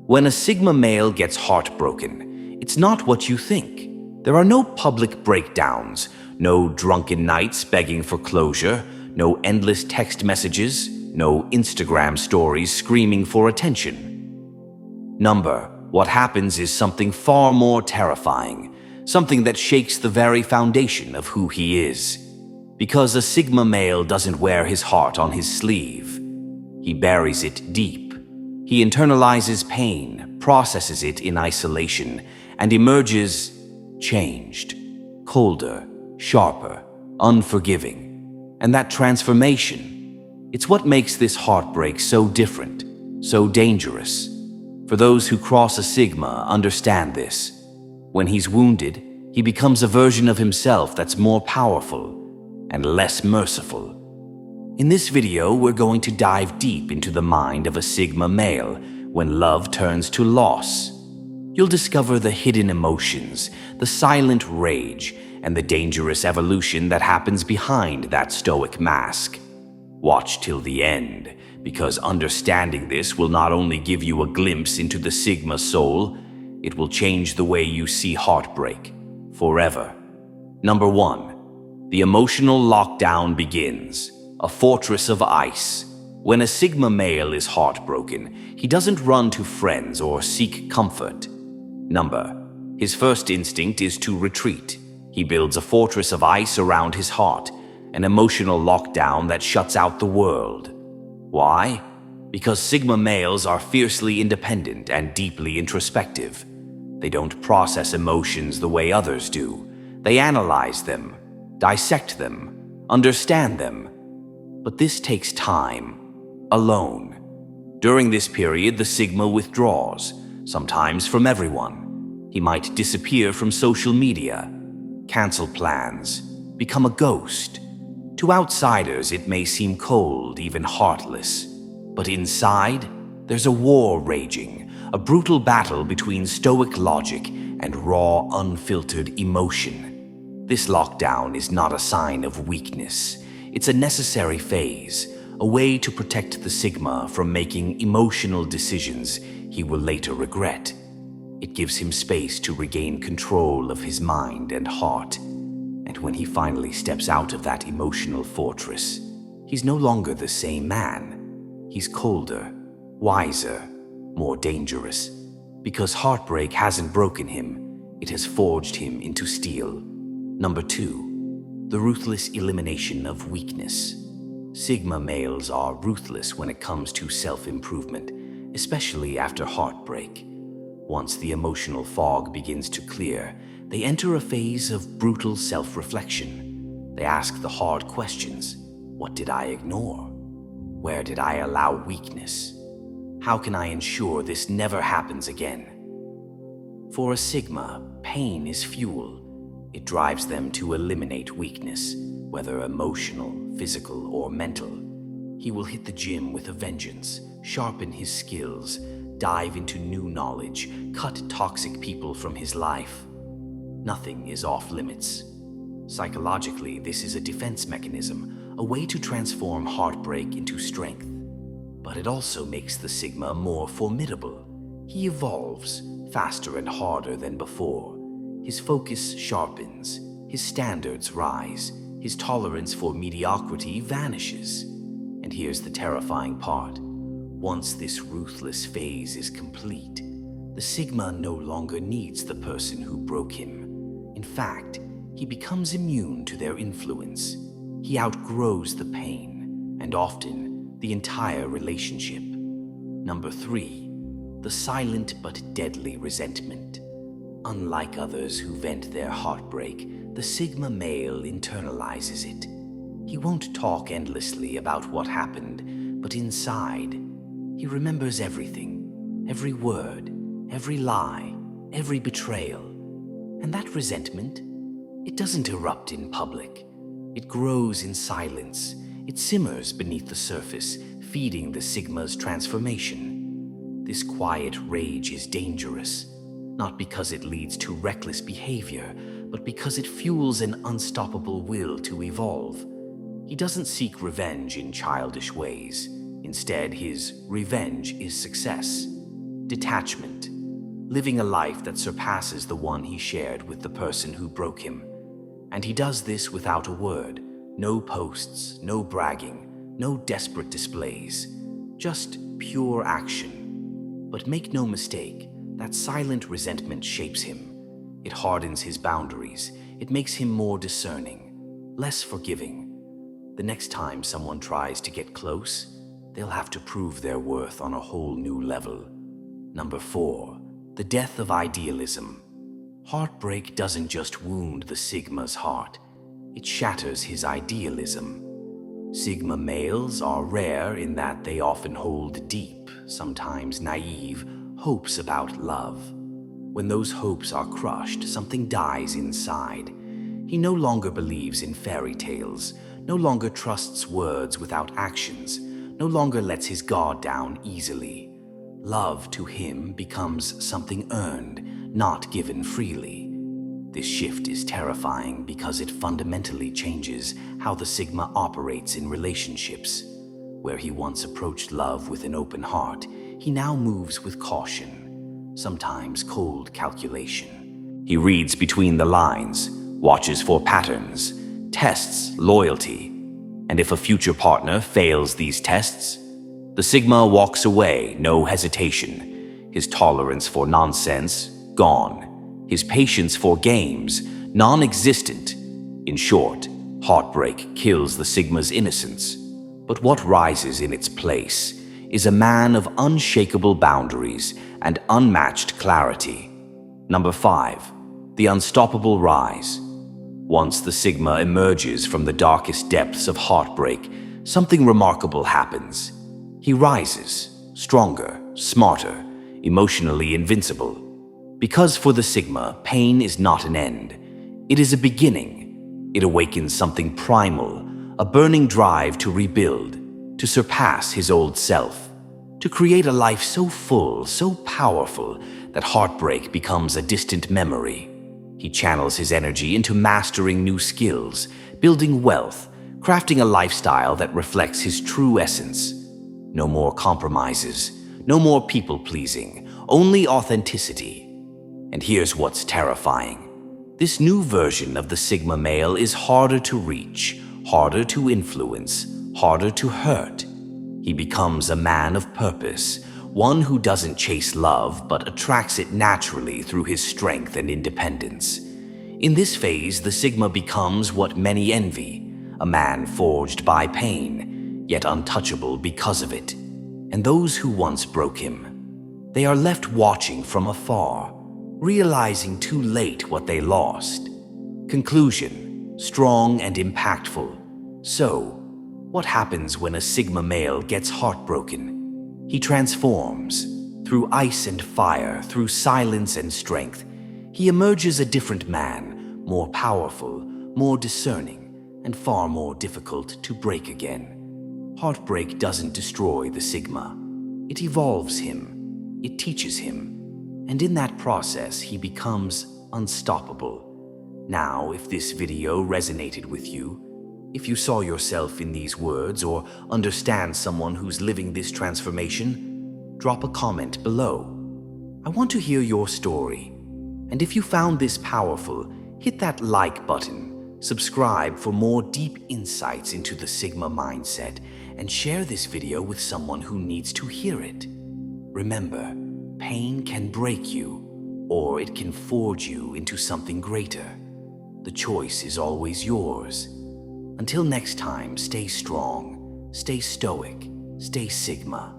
When a Sigma male gets heartbroken, it's not what you think. There are no public breakdowns, no drunken nights begging for closure, no endless text messages, no Instagram stories screaming for attention. What happens is something far more terrifying, something that shakes the very foundation of who he is. Because a Sigma male doesn't wear his heart on his sleeve. He buries it deep. He internalizes pain, processes it in isolation, and emerges changed, colder, sharper, unforgiving. And that transformation, it's what makes this heartbreak so different, so dangerous. For those who cross a Sigma understand this. When he's wounded, he becomes a version of himself that's more powerful and less merciful. In this video, we're going to dive deep into the mind of a Sigma male when love turns to loss. You'll discover the hidden emotions, the silent rage, and the dangerous evolution that happens behind that stoic mask. Watch till the end, because understanding this will not only give you a glimpse into the Sigma soul, it will change the way you see heartbreak forever. 1. The emotional lockdown begins. A fortress of ice. When a Sigma male is heartbroken, he doesn't run to friends or seek comfort. His first instinct is to retreat. He builds a fortress of ice around his heart, an emotional lockdown that shuts out the world. Why? Because Sigma males are fiercely independent and deeply introspective. They don't process emotions the way others do. They analyze them, dissect them, understand them. But this takes time, alone. During this period, the Sigma withdraws, sometimes from everyone. He might disappear from social media, cancel plans, become a ghost. To outsiders, it may seem cold, even heartless. But inside, there's a war raging, a brutal battle between stoic logic and raw, unfiltered emotion. This lockdown is not a sign of weakness. It's a necessary phase, a way to protect the Sigma from making emotional decisions he will later regret. It gives him space to regain control of his mind and heart. And when he finally steps out of that emotional fortress, he's no longer the same man. He's colder, wiser, more dangerous. Because heartbreak hasn't broken him, it has forged him into steel. 2. The ruthless elimination of weakness. Sigma males are ruthless when it comes to self-improvement, especially after heartbreak. Once the emotional fog begins to clear, they enter a phase of brutal self-reflection. They ask the hard questions. What did I ignore? Where did I allow weakness? How can I ensure this never happens again? For a Sigma, pain is fuel. It drives them to eliminate weakness, whether emotional, physical, or mental. He will hit the gym with a vengeance, sharpen his skills, dive into new knowledge, cut toxic people from his life. Nothing is off limits. Psychologically, this is a defense mechanism, a way to transform heartbreak into strength. But it also makes the Sigma more formidable. He evolves, faster and harder than before. His focus sharpens, his standards rise, his tolerance for mediocrity vanishes. And here's the terrifying part. Once this ruthless phase is complete, the Sigma no longer needs the person who broke him. In fact, he becomes immune to their influence. He outgrows the pain, and often the entire relationship. 3. The silent but deadly resentment. Unlike others who vent their heartbreak, the Sigma male internalizes it. He won't talk endlessly about what happened, but inside, he remembers everything, every word, every lie, every betrayal. And that resentment, it doesn't erupt in public. It grows in silence. It simmers beneath the surface, feeding the Sigma's transformation. This quiet rage is dangerous. Not because it leads to reckless behavior, but because it fuels an unstoppable will to evolve. He doesn't seek revenge in childish ways. Instead, his revenge is success. Detachment. Living a life that surpasses the one he shared with the person who broke him. And he does this without a word. No posts, no bragging, no desperate displays. Just pure action. But make no mistake, that silent resentment shapes him. It hardens his boundaries. It makes him more discerning, less forgiving. The next time someone tries to get close, they'll have to prove their worth on a whole new level. Number 4, the death of idealism. Heartbreak doesn't just wound the Sigma's heart, it shatters his idealism. Sigma males are rare in that they often hold deep, sometimes naive, hopes about love. When those hopes are crushed, something dies inside. He no longer believes in fairy tales, no longer trusts words without actions, no longer lets his guard down easily. Love to him becomes something earned, not given freely. This shift is terrifying because it fundamentally changes how the Sigma operates in relationships. Where he once approached love with an open heart, he now moves with caution, sometimes cold calculation. He reads between the lines, watches for patterns, tests loyalty, and if a future partner fails these tests, the Sigma walks away, no hesitation. His tolerance for nonsense, gone. His patience for games, non-existent. In short, heartbreak kills the Sigma's innocence. But what rises in its place is a man of unshakable boundaries and unmatched clarity. Number 5, the unstoppable rise. Once the Sigma emerges from the darkest depths of heartbreak, something remarkable happens. He rises, stronger, smarter, emotionally invincible. Because for the Sigma, pain is not an end. It is a beginning. It awakens something primal, a burning drive to rebuild, to surpass his old self, to create a life so full, so powerful, that heartbreak becomes a distant memory. He channels his energy into mastering new skills, building wealth, crafting a lifestyle that reflects his true essence. No more compromises, no more people-pleasing, only authenticity. And here's what's terrifying. This new version of the Sigma male is harder to reach, harder to influence, harder to hurt. He becomes a man of purpose, one who doesn't chase love but attracts it naturally through his strength and independence. In this phase, the Sigma becomes what many envy, a man forged by pain, yet untouchable because of it. And those who once broke him, they are left watching from afar, realizing too late what they lost. Conclusion, strong and impactful. So, what happens when a Sigma male gets heartbroken? He transforms. Through ice and fire, through silence and strength, he emerges a different man, more powerful, more discerning, and far more difficult to break again. Heartbreak doesn't destroy the Sigma. It evolves him. It teaches him. And in that process, he becomes unstoppable. Now, if this video resonated with you, if you saw yourself in these words or understand someone who's living this transformation, drop a comment below. I want to hear your story. And if you found this powerful, hit that like button, subscribe for more deep insights into the Sigma mindset, and share this video with someone who needs to hear it. Remember, pain can break you, or it can forge you into something greater. The choice is always yours. Until next time, stay strong, stay stoic, stay Sigma.